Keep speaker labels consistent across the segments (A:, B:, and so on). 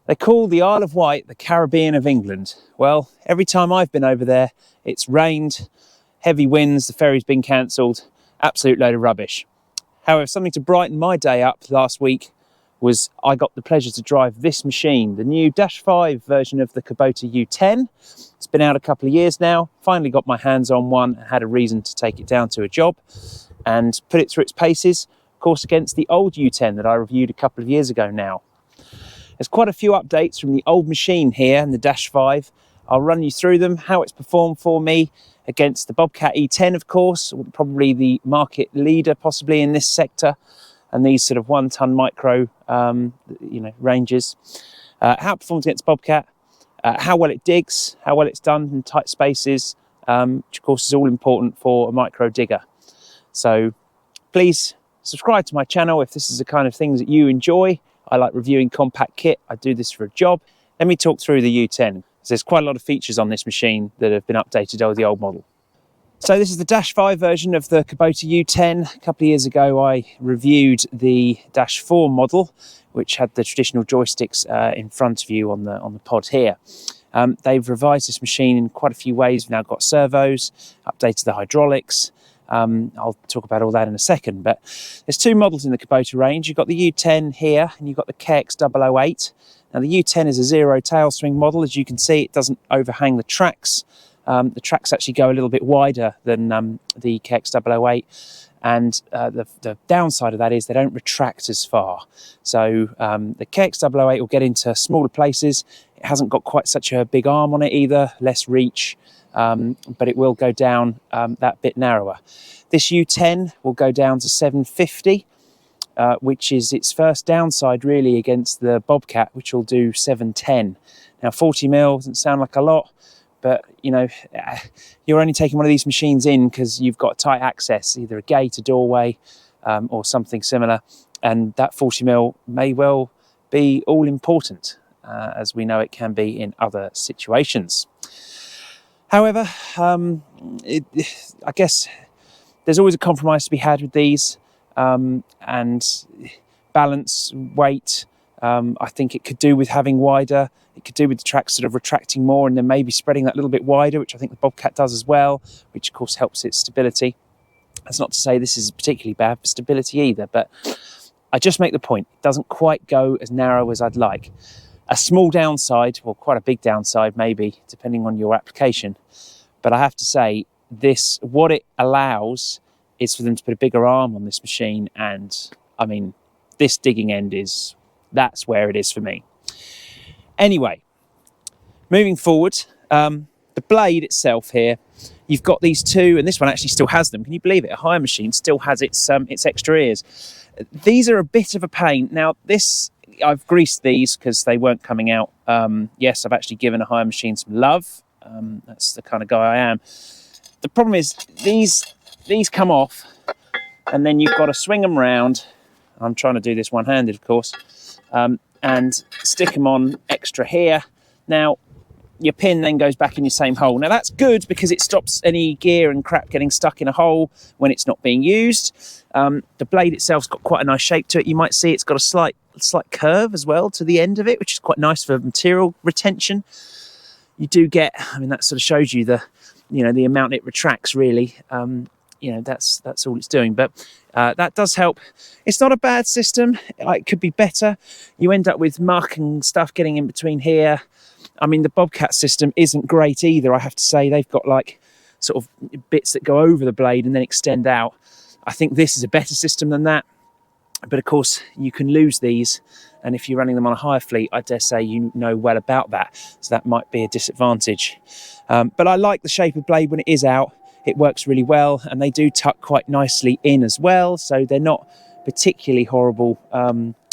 A: They call the Isle of Wight the Caribbean of England. Well, every time I've been over there, it's rained, heavy winds, the ferry's been cancelled, absolute load of rubbish. However, something to brighten my day up last week was I got the pleasure to drive this machine, the new -5 version of the Kubota U10. It's been out a couple of years now, finally got my hands on one and had a reason to take it down to a job and put it through its paces, of course, against the old U10 that I reviewed a couple of years ago now. There's quite a few updates from the old machine here and the -5. I'll run you through them, how it's performed for me against the Bobcat E10, of course, probably the market leader possibly in this sector, and these sort of 1 ton micro ranges. How it performs against Bobcat, how well it digs, how well it's done in tight spaces, which of course is all important for a micro digger. So please subscribe to my channel if this is the kind of things that you enjoy. I like reviewing compact kit. I do this for a job. Let me talk through the U10. There's quite a lot of features on this machine that have been updated over the old model. So this is the -5 version of the Kubota U10. A couple of years ago, I reviewed the -4 model, which had the traditional joysticks in front of you on the pod here. They've revised this machine in quite a few ways. We've now got servos, updated the hydraulics. I'll talk about all that in a second, but there's 2 models in the Kubota range. You've got the U10 here and you've got the KX008. Now the U10 is a 0 tail swing model. As you can see, it doesn't overhang the tracks. The tracks actually go a little bit wider than the KX008, and the downside of that is they don't retract as far. So the KX008 will get into smaller places. It hasn't got quite such a big arm on it either, less reach. But it will go down that bit narrower. This U10 will go down to 750, which is its first downside really against the Bobcat, which will do 710. Now 40mm doesn't sound like a lot, but you know, you're only taking one of these machines in because you've got tight access, either a gate, a doorway, or something similar, and that 40mm may well be all important, as we know it can be in other situations. However, I guess there's always a compromise to be had with these, and balance, weight. I think it could do with having wider. It could do with the tracks sort of retracting more and then maybe spreading that little bit wider, which I think the Bobcat does as well, which of course helps its stability. That's not to say this is particularly bad for stability either, but I just make the point, it doesn't quite go as narrow as I'd like. A small downside, or quite a big downside maybe, depending on your application. But I have to say, what it allows is for them to put a bigger arm on this machine. And I mean, this digging end that's where it is for me. Anyway, moving forward, the blade itself here, you've got these 2, and this one actually still has them. Can you believe it? A hire machine still has its extra ears. These are a bit of a pain. Now I've greased these because they weren't coming out. Yes, I've actually given a hire machine some love. That's the kind of guy I am. The problem is these come off and then you've got to swing them round. I'm trying to do this one-handed, of course, and stick them on extra here. Now, your pin then goes back in your same hole. Now, that's good because it stops any gear and crap getting stuck in a hole when it's not being used. The blade itself's got quite a nice shape to it. You might see it's got a slight curve as well to the end of it, which is quite nice for material retention. You do get, I mean, that sort of shows you the amount it retracts really. That's all it's doing, but that does help. It's not a bad system. It could be better. You end up with muck and stuff getting in between here. I mean, the Bobcat system isn't great either, I have to say. They've got like sort of bits that go over the blade and then extend out. I think this is a better system than that. But of course, you can lose these. And if you're running them on a hire fleet, I dare say you know well about that. So that might be a disadvantage. But I like the shape of blade when it is out. It works really well, and they do tuck quite nicely in as well. So they're not particularly horrible,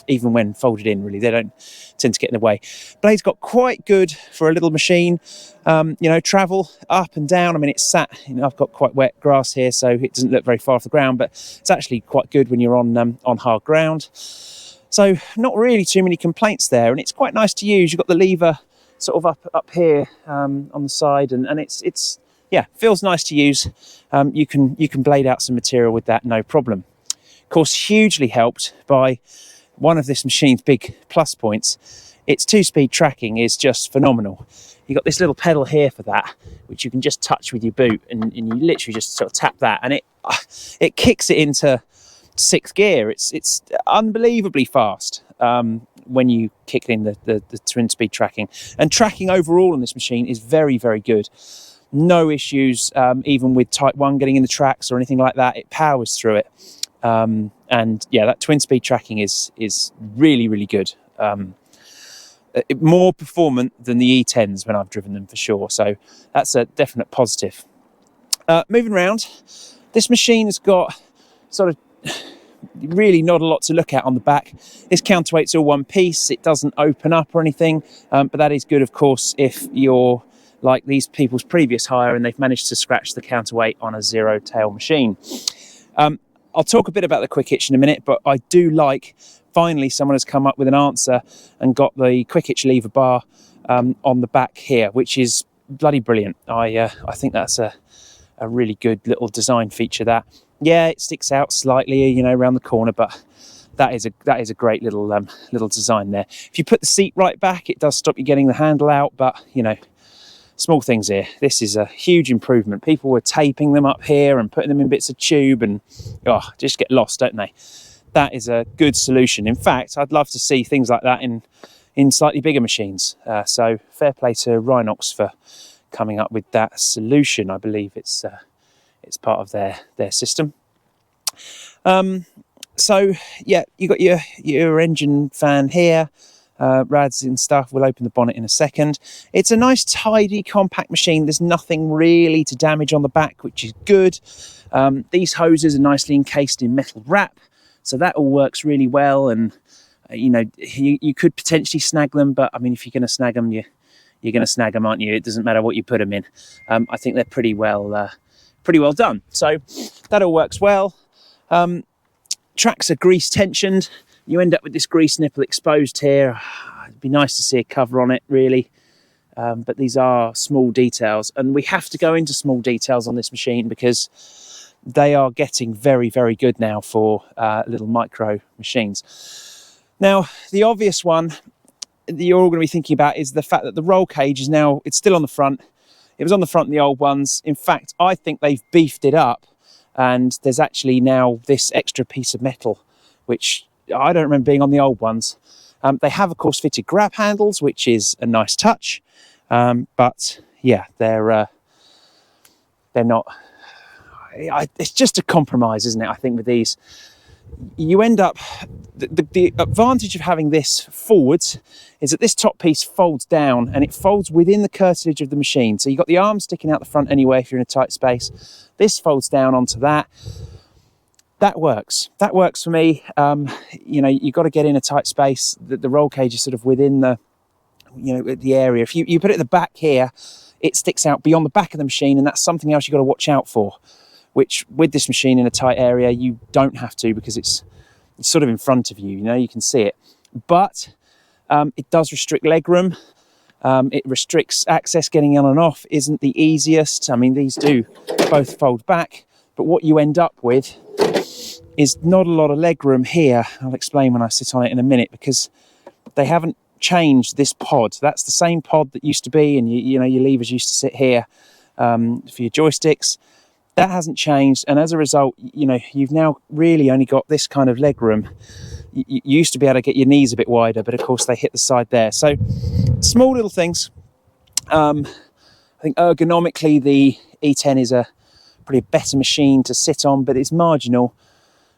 A: even when folded in, really. They don't tend to get in the way. Blade's got quite good for a little machine, travel up and down. I mean, it's sat, I've got quite wet grass here, so it doesn't look very far off the ground, but it's actually quite good when you're on hard ground. So not really too many complaints there, and it's quite nice to use. You've got the lever sort of up here on the side, and it's feels nice to use. You can blade out some material with that, no problem. Of course, hugely helped by one of this machine's big plus points, its 2-speed tracking is just phenomenal. You've got this little pedal here for that, which you can just touch with your boot, and you literally just sort of tap that, and it kicks it into 6th gear. It's unbelievably fast when you kick in the twin speed tracking, and tracking overall on this machine is very, very good. No issues, even with Type 1 getting in the tracks or anything like that. It powers through it, and yeah, that twin speed tracking is really, really good. More performant than the E10s when I've driven them, for sure, so that's a definite positive. Moving around, this machine has got sort of really not a lot to look at on the back. This counterweight's all one piece. It doesn't open up or anything, but that is good, of course, if you're like these people's previous hire and they've managed to scratch the counterweight on a zero tail machine. I'll talk a bit about the quick hitch in a minute, but I do like finally someone has come up with an answer and got the quick hitch lever bar on the back here, which is bloody brilliant. I think that's a really good little design feature. That, yeah, it sticks out slightly, you know, around the corner, but that is a great little little design there. If you put the seat right back, it does stop you getting the handle out, but you know, small things here. This is a huge improvement. People were taping them up here and putting them in bits of tube, and just get lost, don't they? That is a good solution. In fact, I'd love to see things like that in slightly bigger machines. So fair play to Rhinox for coming up with that solution. I believe it's part of their system. So yeah, you got your engine fan here, rads and stuff. We'll open the bonnet in a second. It's a nice, tidy, compact machine. There's nothing really to damage on the back, which is good. These hoses are nicely encased in metal wrap, so that all works really well. And you know, you could potentially snag them, but I mean, if you're going to snag them, you're going to snag them, aren't you? It doesn't matter what you put them in. I think they're pretty well done. So that all works well. Tracks are grease tensioned. You end up with this grease nipple exposed here. It'd be nice to see a cover on it, really. But these are small details, and we have to go into small details on this machine because they are getting very, very good now for little micro machines. Now, the obvious one that you're all going to be thinking about is the fact that the roll cage is now, it's still on the front. It was on the front in the old ones. In fact, I think they've beefed it up, and there's actually now this extra piece of metal, which I don't remember being on the old ones. They have, of course, fitted grab handles, which is a nice touch. But yeah, they're not. It's just a compromise, isn't it? I think with these, you end up. The advantage of having this forwards is that this top piece folds down, and it folds within the curtilage of the machine. So you've got the arm sticking out the front anyway if you're in a tight space. This folds down onto that. That works. That works for me. You know, you've got to get in a tight space. The roll cage is sort of within the, you know, the area. If you put it at the back here, it sticks out beyond the back of the machine, and that's something else you've got to watch out for, which with this machine in a tight area, you don't have to, because it's sort of in front of you, you know, you can see it. But it does restrict legroom. It restricts access. Getting on and off isn't the easiest. I mean, these do both fold back, but what you end up with is not a lot of legroom here. I'll explain when I sit on it in a minute, because they haven't changed this pod. That's the same pod that used to be, and you know, your levers used to sit here for your joysticks. That hasn't changed, and as a result, you know, you've now really only got this kind of legroom. You used to be able to get your knees a bit wider, but of course they hit the side there. So small little things. I think ergonomically the E10 is a probably a better machine to sit on, but it's marginal,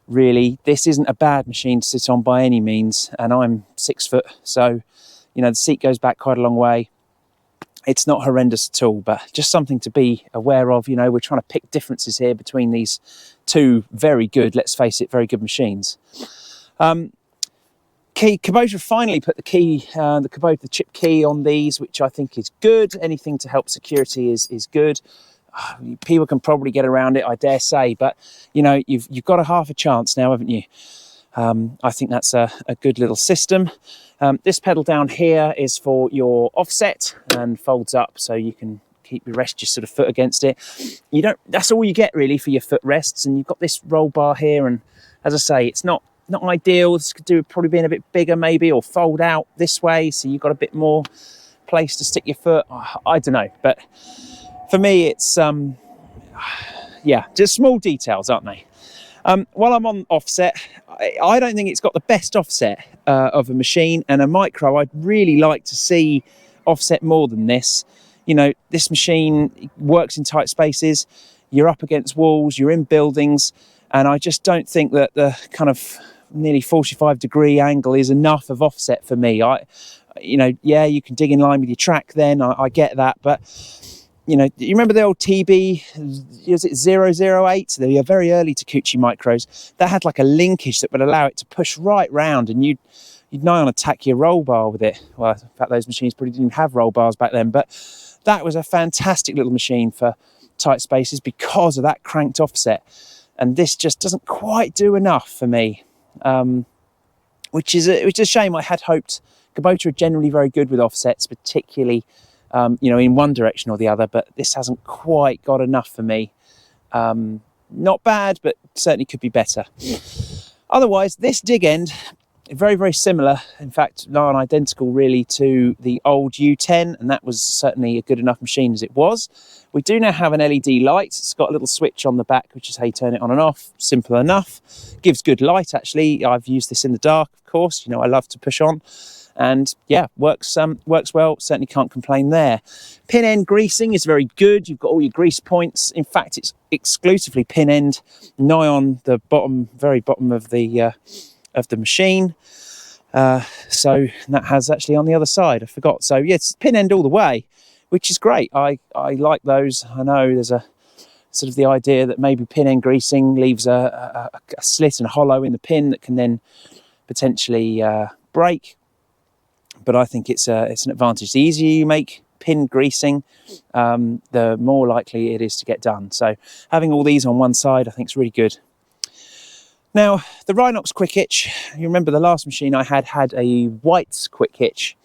A: really. This isn't a bad machine to sit on by any means, and I'm 6 foot, so you know, the seat goes back quite a long way. It's not horrendous at all, but just something to be aware of. You know, we're trying to pick differences here between these two very good, let's face it, very good machines. Kubota finally put the Kubota chip key on these, which I think is good. Anything to help security is good. People can probably get around it, I dare say, but you know, you've got a half a chance now, haven't you? I think that's a good little system. This pedal down here is for your offset and folds up, so you can rest your sort of foot against it. That's all you get really for your foot rests, and you've got this roll bar here, and as I say, it's not not ideal. This could do with probably being a bit bigger maybe, or fold out this way so you've got a bit more place to stick your foot. I don't know, but for me it's yeah, just small details, aren't they? While I'm on offset, I don't think it's got the best offset of a machine, and a micro I'd really like to see offset more than this. You know, this machine works in tight spaces, you're up against walls, you're in buildings, and I just don't think that the kind of nearly 45-degree angle is enough of offset for me. You know, yeah, you can dig in line with your track then, I get that, but you know, you remember the old TB, is it 008? They were very early Takeuchi micros. That had like a linkage that would allow it to push right round, and you'd nigh on attack your roll bar with it. Well, in fact, those machines probably didn't have roll bars back then, but that was a fantastic little machine for tight spaces because of that cranked offset. And this just doesn't quite do enough for me, which is a shame. I had hoped. Kubota are generally very good with offsets, particularly you know, in one direction or the other, but this hasn't quite got enough for me. Not bad, but certainly could be better. Otherwise, this dig end, very, very similar, in fact, non-identical really to the old U10, and that was certainly a good enough machine as it was. We do now have an LED light. It's got a little switch on the back, which is how you turn it on and off. Simple enough. Gives good light, actually. I've used this in the dark, of course. You know, I love to push on. And yeah, works well, certainly can't complain there. Pin end greasing is very good. You've got all your grease points. In fact, it's exclusively pin end, nigh on the bottom, very bottom of the machine. So that has actually on the other side, I forgot. So yeah, it's pin end all the way, which is great. I like those. I know there's a sort of the idea that maybe pin end greasing leaves a slit and a hollow in the pin that can then potentially break. But I think it's an advantage. The easier you make pin greasing, the more likely it is to get done. So having all these on one side, I think is really good. Now, the Rhinox quick hitch, you remember the last machine I had a White's quick hitch,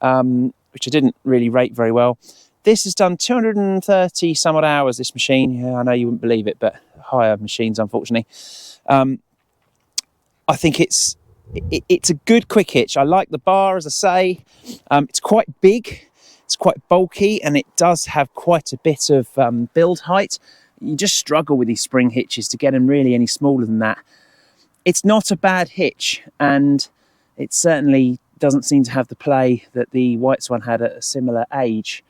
A: which I didn't really rate very well. This has done 230 some odd hours, this machine. Yeah, I know you wouldn't believe it, but higher machines, unfortunately. I think it's a good quick hitch. I like the bar, as I say. It's quite big, it's quite bulky, and it does have quite a bit of build height. You just struggle with these spring hitches to get them really any smaller than that. It's not a bad hitch, and it certainly doesn't seem to have the play that the White's one had at a similar age.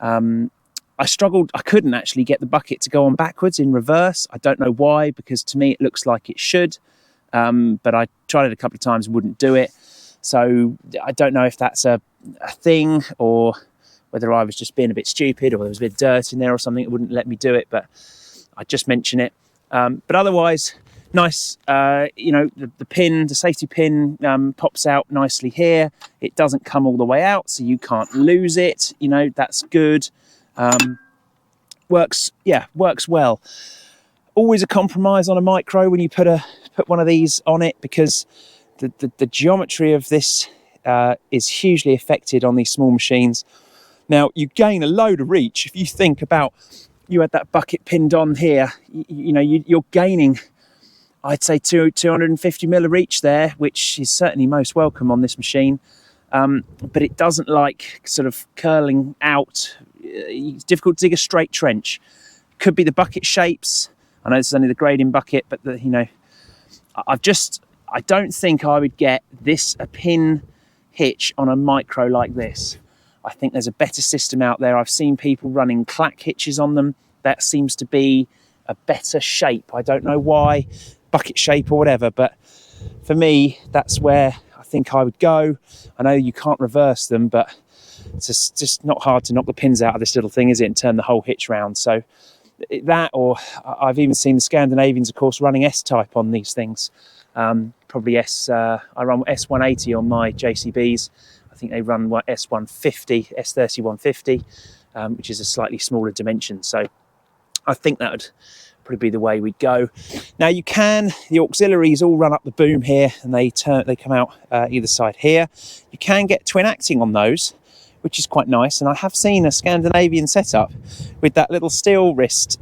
A: I struggled, I couldn't actually get the bucket to go on backwards in reverse. I don't know why, because to me it looks like it should. But I tried it a couple of times and wouldn't do it. So I don't know if that's a thing, or whether I was just being a bit stupid, or there was a bit of dirt in there or something that wouldn't let me do it, but I just mention it. But otherwise, nice, you know, the pin, the safety pin pops out nicely here. It doesn't come all the way out, so you can't lose it. You know, that's good. Works well. Always a compromise on a micro when you put one of these on it, because the geometry of this is hugely affected on these small machines. Now, you gain a load of reach. If you think about, you had that bucket pinned on here, you know, you're gaining, I'd say 250 mil of reach there, which is certainly most welcome on this machine. But it doesn't like sort of curling out. It's difficult to dig a straight trench. Could be the bucket shapes. I know this is only the grading bucket, but you know, I don't think I would get a pin hitch on a micro like this. I think there's a better system out there. I've seen people running clack hitches on them. That seems to be a better shape. I don't know why, bucket shape or whatever, but for me, that's where I think I would go. I know you can't reverse them, but it's just not hard to knock the pins out of this little thing, is it, and turn the whole hitch round. So that, or I've even seen the Scandinavians, of course, running S-type on these things. Probably I run S180 on my JCBs. I think they run S150, S30-150, which is a slightly smaller dimension. So I think that would probably be the way we'd go. Now the auxiliaries all run up the boom here, and they come out either side here. You can get twin acting on those, which is quite nice. And I have seen a Scandinavian setup with that little steel wrist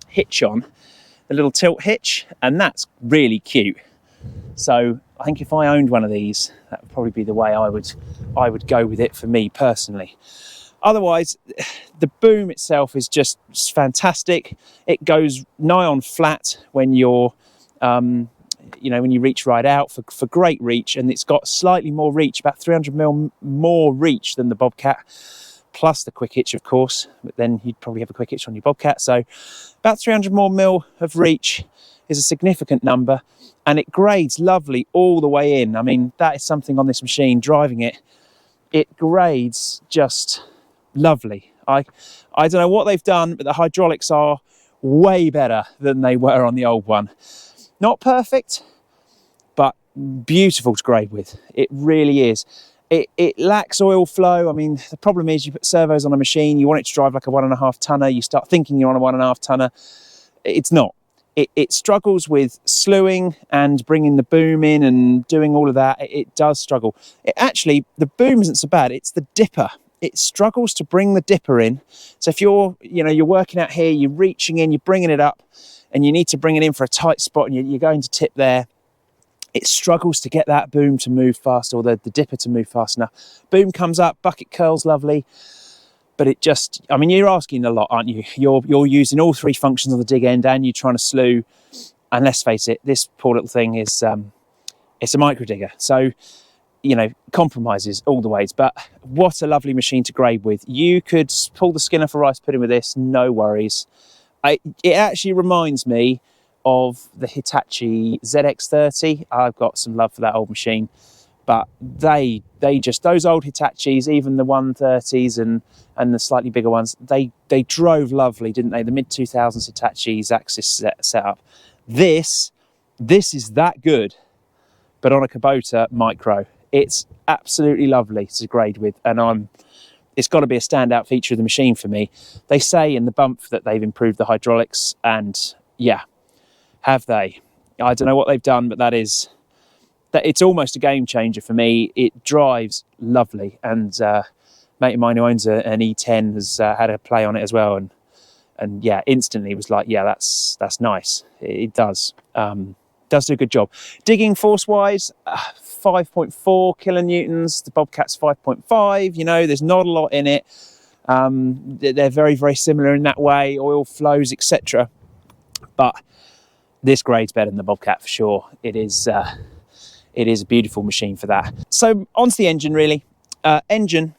A: hitch on, the little tilt hitch, and that's really cute. So I think if I owned one of these, that would probably be the way I would go with it for me personally. Otherwise, the boom itself is just fantastic. It goes nigh on flat when you're, when you reach right out for great reach, and it's got slightly more reach, about 300mm more reach than the Bobcat, plus the quick hitch, of course. But then you'd probably have a quick hitch on your Bobcat. So about 300 more mil of reach is a significant number, and it grades lovely all the way in. I mean, that is something on this machine, driving it. It grades just lovely. I don't know what they've done, but the hydraulics are way better than they were on the old one. Not perfect, but beautiful to grade with. It really is. It lacks oil flow. I mean, the problem is you put servos on a machine, you want it to drive like a 1.5 tonner, you start thinking you're on a 1.5 tonner. It's not. It struggles with slewing and bringing the boom in and doing all of that. It does struggle. Actually, the boom isn't so bad. It's the dipper. It struggles to bring the dipper in. So if you're working out here, you're reaching in, you're bringing it up, and you need to bring it in for a tight spot, and you're going to tip there, it struggles to get that boom to move fast, or the dipper to move fast enough. Boom comes up, bucket curls lovely, but it just, I mean, you're asking a lot, aren't you? You're using all three functions on the dig end, and you're trying to slew. And let's face it, this poor little thing is, it's a micro digger. So, compromises all the ways. But what a lovely machine to grade with. You could pull the skin off a rice pudding with this, no worries. It actually reminds me of the Hitachi ZX30. I've got some love for that old machine. But they just, those old Hitachis, even the 130s and the slightly bigger ones, they drove lovely, didn't they? The mid-2000s Hitachi's Axis setup. This is that good, but on a Kubota Micro. It's absolutely lovely to grade with, and it's got to be a standout feature of the machine for me. They say in the bump that they've improved the hydraulics, and yeah, have they? I don't know what they've done, but it's almost a game changer for me. It drives lovely, and a mate of mine who owns an E10 has had a play on it as well, and yeah, instantly was like, yeah, that's nice. It does do a good job. Digging force wise, 5.4 kilonewtons. The Bobcat's 5.5. There's not a lot in it. They're very, very similar in that way, oil flows, etc. But this grade's better than the Bobcat for sure. It is a beautiful machine for that. So onto the engine, really. Engine,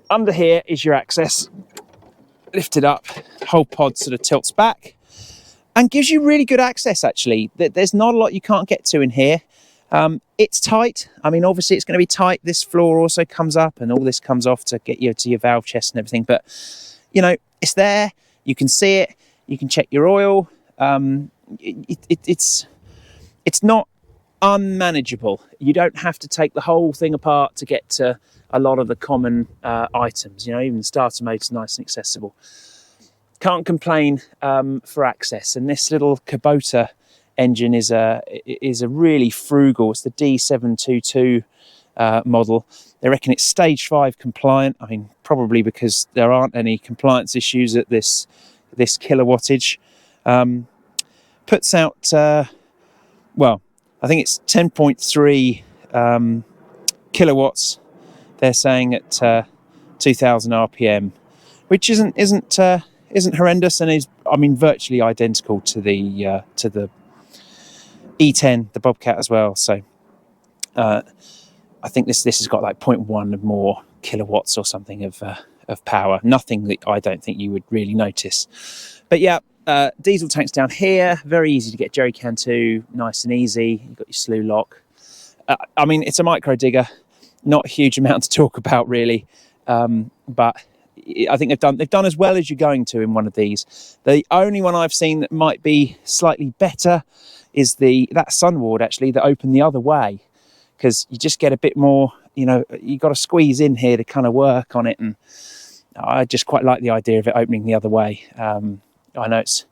A: under here is your access. Lift it up, whole pod sort of tilts back and gives you really good access, actually. There's not a lot you can't get to in here. It's tight. I mean, obviously it's going to be tight. This floor also comes up and all this comes off to get you to your valve chest and everything. But, it's there. You can see it. You can check your oil. It's not unmanageable. You don't have to take the whole thing apart to get to a lot of the common items. Even the starter mode's nice and accessible. Can't complain for access. And this little Kubota engine is a really frugal. It's the D722 model. They reckon it's stage 5 compliant. I mean, probably because there aren't any compliance issues at this kilowattage. Puts out I think it's 10.3 kilowatts. They're saying at 2,000 RPM, which isn't horrendous, and is, I mean, virtually identical to the E10, the Bobcat as well. So I think this has got like 0.1 more kilowatts or something of power. Nothing that I don't think you would really notice. But yeah. Diesel tanks down here, very easy to get jerry can to, nice and easy. You've got your slew lock. I mean, it's a micro digger, not a huge amount to talk about really, but I think they've done as well as you're going to in one of these. The only one I've seen that might be slightly better is that Sunward, actually, that opened the other way, because you just get a bit more, you've got to squeeze in here to kind of work on it, and I just quite like the idea of it opening the other way. I know it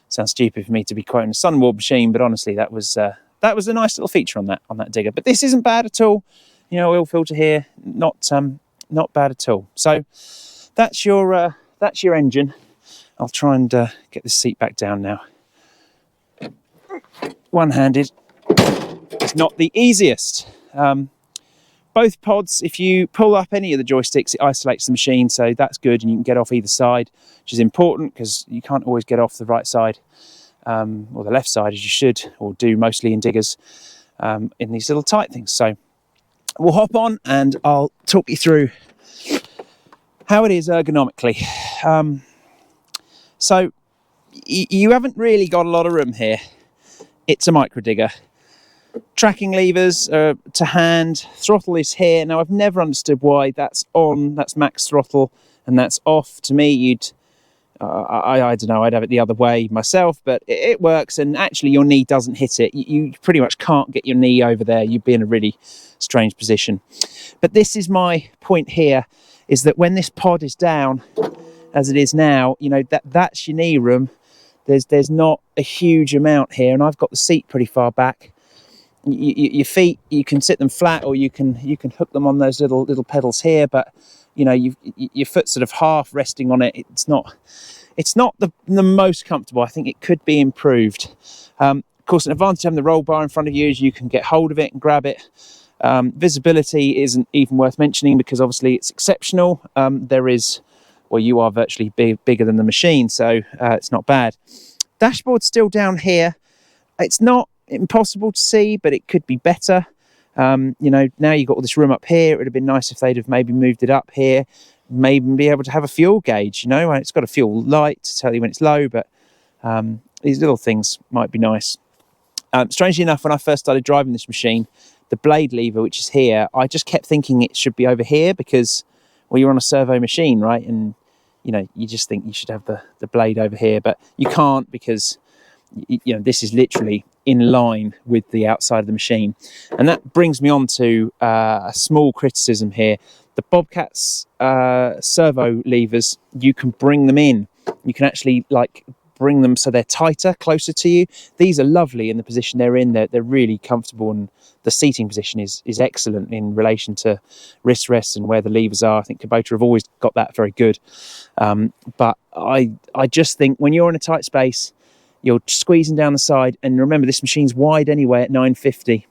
A: sounds stupid for me to be quoting a Sunward machine, but honestly, that was a nice little feature on that digger. But this isn't bad at all. Oil filter here, not bad at all. So that's your engine. I'll try and get this seat back down now. One-handed. not the easiest. Both pods, if you pull up any of the joysticks, it isolates the machine, so that's good, and you can get off either side, which is important because you can't always get off the right side or the left side as you should, or do mostly in diggers in these little tight things. So we'll hop on and I'll talk you through how it is ergonomically. So you haven't really got a lot of room here. It's a micro digger. Tracking levers are to hand, throttle is here. Now I've never understood why that's on, that's max throttle, and that's off. To me, I don't know, I'd have it the other way myself, but it works, and actually your knee doesn't hit it. You pretty much can't get your knee over there. You'd be in a really strange position. But this is my point here, is that when this pod is down, as it is now, you know, that's your knee room. There's not a huge amount here, and I've got the seat pretty far back. Your feet, you can sit them flat, or you can hook them on those little pedals here, but you know, your foot's sort of half resting on it. It's not the most comfortable. I think it could be improved. Of course, an advantage of having the roll bar in front of you is you can get hold of it and grab it. Visibility isn't even worth mentioning because obviously it's exceptional. Well, you are virtually bigger than the machine, so it's not bad. Dashboard's still down here. It's not impossible to see, but it could be better. You know, now you've got all this room up here. It would have been nice if they'd have maybe moved it up here, maybe be able to have a fuel gauge, you know, and it's got a fuel light to tell you when it's low, but these little things might be nice. Strangely enough, when I first started driving this machine, the blade lever, which is here, I just kept thinking it should be over here because, well, you're on a servo machine, right? And, you know, you just think you should have the blade over here, but you can't because, you know, this is literally in line with the outside of the machine. And that brings me on to a small criticism here. The Bobcat's servo levers, you can bring them in. You can actually like bring them so they're tighter, closer to you. These are lovely in the position they're in. They're really comfortable, and the seating position is excellent in relation to wrist rests and where the levers are. I think Kubota have always got that very good. But I just think when you're in a tight space, you're squeezing down the side, and remember this machine's wide anyway at 950.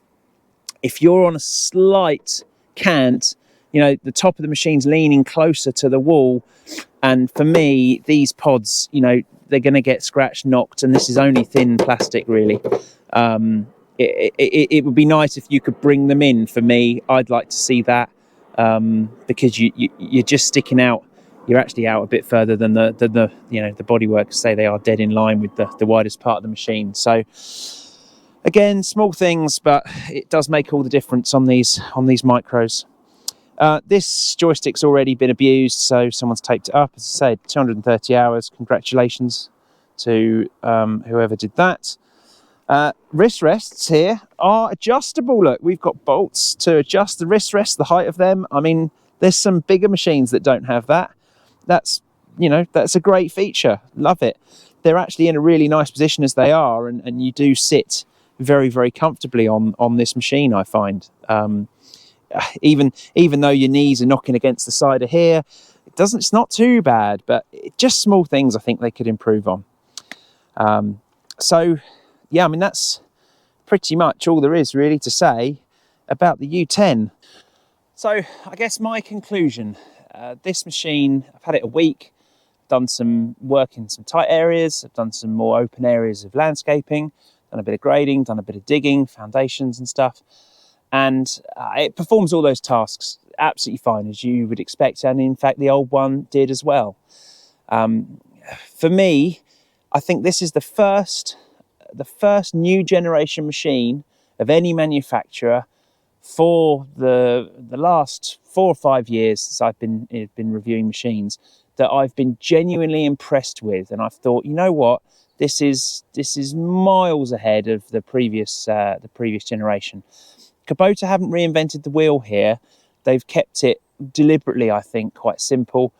A: If you're on a slight cant, you know, the top of the machine's leaning closer to the wall, and for me, these pods, you know, they're going to get scratched, knocked, and this is only thin plastic, really. It would be nice if you could bring them in. For me, I'd like to see that because you're just sticking out. You're actually out a bit further than the you know, the bodywork. Say they are dead in line with the widest part of the machine. So again, small things, but it does make all the difference on these micros. This joystick's already been abused, so someone's taped it up. As I said, 230 hours. Congratulations to whoever did that. Wrist rests here are adjustable. Look, we've got bolts to adjust the wrist rests, the height of them. I mean, there's some bigger machines that don't have that. That's, you know, that's a great feature. Love it. They're actually in a really nice position as they are, and you do sit very, very comfortably on this machine, I find. Even though your knees are knocking against the side of here, it's not too bad, but just small things I think they could improve on. So yeah, I mean, that's pretty much all there is really to say about the U10. So I guess my conclusion, this machine, I've had it a week, done some work in some tight areas, I've done some more open areas of landscaping, done a bit of grading, done a bit of digging, foundations and stuff. And it performs all those tasks absolutely fine, as you would expect. And in fact, the old one did as well. For me, I think this is the first new generation machine of any manufacturer for the last 4 or 5 years since I've been reviewing machines that I've been genuinely impressed with. And I've thought, you know what, this is miles ahead of the previous generation. Kubota haven't reinvented the wheel here. They've kept it deliberately, I think, quite simple.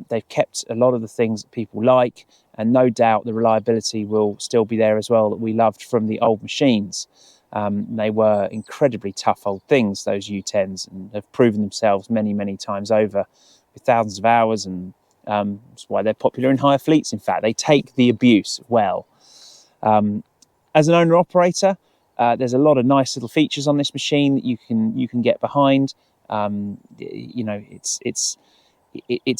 A: They've kept a lot of the things that people like, and no doubt the reliability will still be there as well that we loved from the old machines. They were incredibly tough old things, those U10s, and have proven themselves many, many times over with thousands of hours, and that's why they're popular in hire fleets. In fact, they take the abuse well. As an owner-operator, There's a lot of nice little features on this machine that you can get behind. You know, its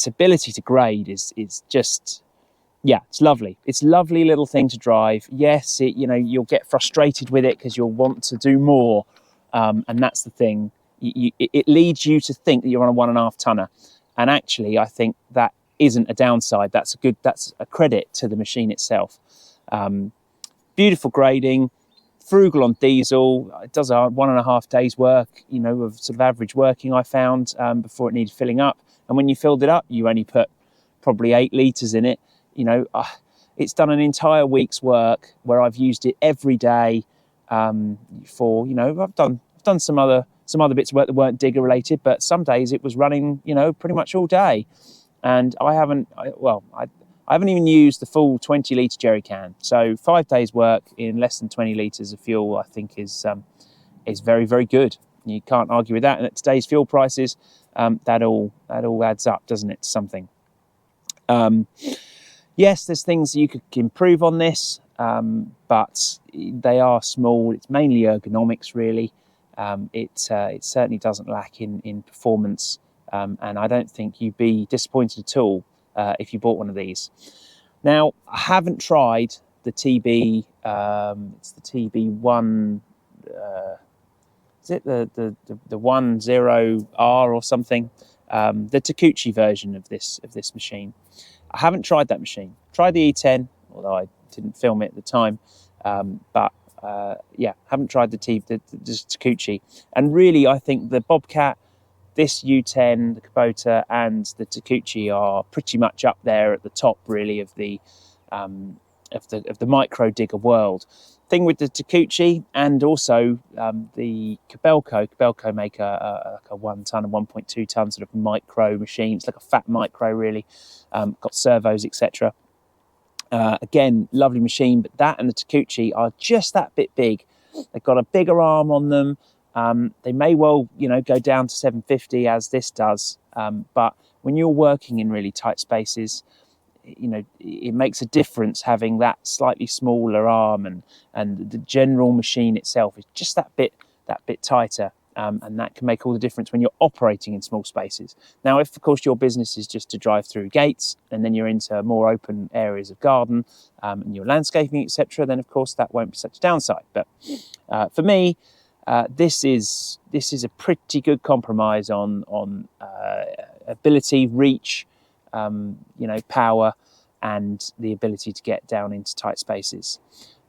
A: ability to grade is just, yeah, it's lovely. It's a lovely little thing to drive. Yes, you know, you'll get frustrated with it because you'll want to do more, and that's the thing. It leads you to think that you're on a 1.5 tonner, and actually, I think that isn't a downside. That's a credit to the machine itself. Beautiful grading, frugal on diesel. It does a 1.5 days work, you know, of sort of average working, I found, before it needed filling up. And when you filled it up, you only put probably 8 litres in it. You know, it's done an entire week's work where I've used it every day. For, you know, I've done some other bits of work that weren't digger related, but some days it was running, you know, pretty much all day. And I haven't even used the full 20 litre jerry can. So 5 days work in less than 20 litres of fuel, I think is very, very good. You can't argue with that. And at today's fuel prices, that all adds up, doesn't it, to something? Yes, there's things you could improve on this, but they are small. It's mainly ergonomics, really. It certainly doesn't lack in performance, and I don't think you'd be disappointed at all if you bought one of these. Now, I haven't tried the TB. It's the TB1. Is it the 10R or something? The Takeuchi version of this machine. I haven't tried that machine. Tried the E10, although I didn't film it at the time. But yeah, haven't tried the Takeuchi. And really, I think the Bobcat, this U10, the Kubota, and the Takeuchi are pretty much up there at the top, really, of the micro digger world. Thing with the Takeuchi and also the Kubota make a 1 ton and 1.2 ton sort of micro machine. It's like a fat micro, really. Got servos, etc. Again, lovely machine, but that and the Takeuchi are just that bit big. They've got a bigger arm on them. They may well, you know, go down to 750 as this does, but when you're working in really tight spaces, you know, it makes a difference having that slightly smaller arm, and the general machine itself is just that bit tighter, and that can make all the difference when you're operating in small spaces. Now, if of course your business is just to drive through gates, and then you're into more open areas of garden, and you're landscaping, etc., then of course that won't be such a downside. But for me, this is a pretty good compromise on ability, reach, you know, power, and the ability to get down into tight spaces.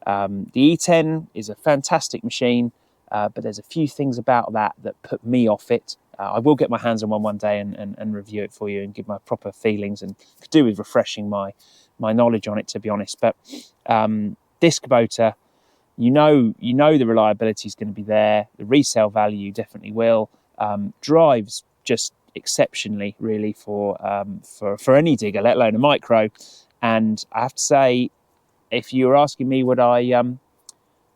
A: The E10 is a fantastic machine, but there's a few things about that put me off it. I will get my hands on one day and review it for you and give my proper feelings, and could do with refreshing my knowledge on it, to be honest. But this Kubota, you know the reliability is going to be there. The resale value definitely will. Drives just exceptionally, really, for any digger, let alone a micro. And I have to say, if you were asking me, would I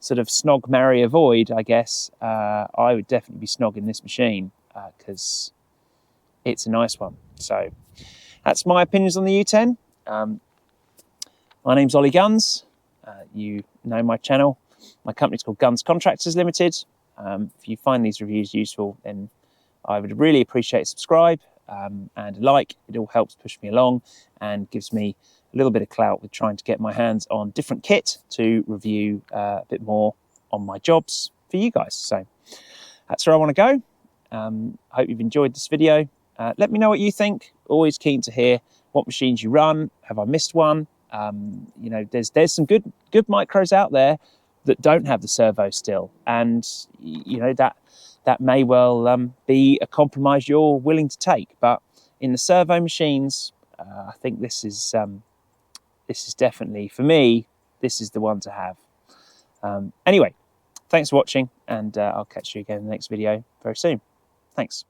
A: sort of snog, marry, avoid, I guess I would definitely be snogging this machine, because it's a nice one. So that's my opinions on the U10. My name's Ollie Guns. You know my channel. My company's called Guns Contractors Limited. If you find these reviews useful, then I would really appreciate a subscribe and a like. It all helps push me along and gives me a little bit of clout with trying to get my hands on different kit to review a bit more on my jobs for you guys. So that's where I want to go. I hope you've enjoyed this video. Let me know what you think. Always keen to hear what machines you run. Have I missed one? You know, there's some good micros out there that don't have the servo still, and you know that may well be a compromise you're willing to take. But in the servo machines, I think this is definitely, for me, this is the one to have. Anyway, thanks for watching, and I'll catch you again in the next video very soon. Thanks.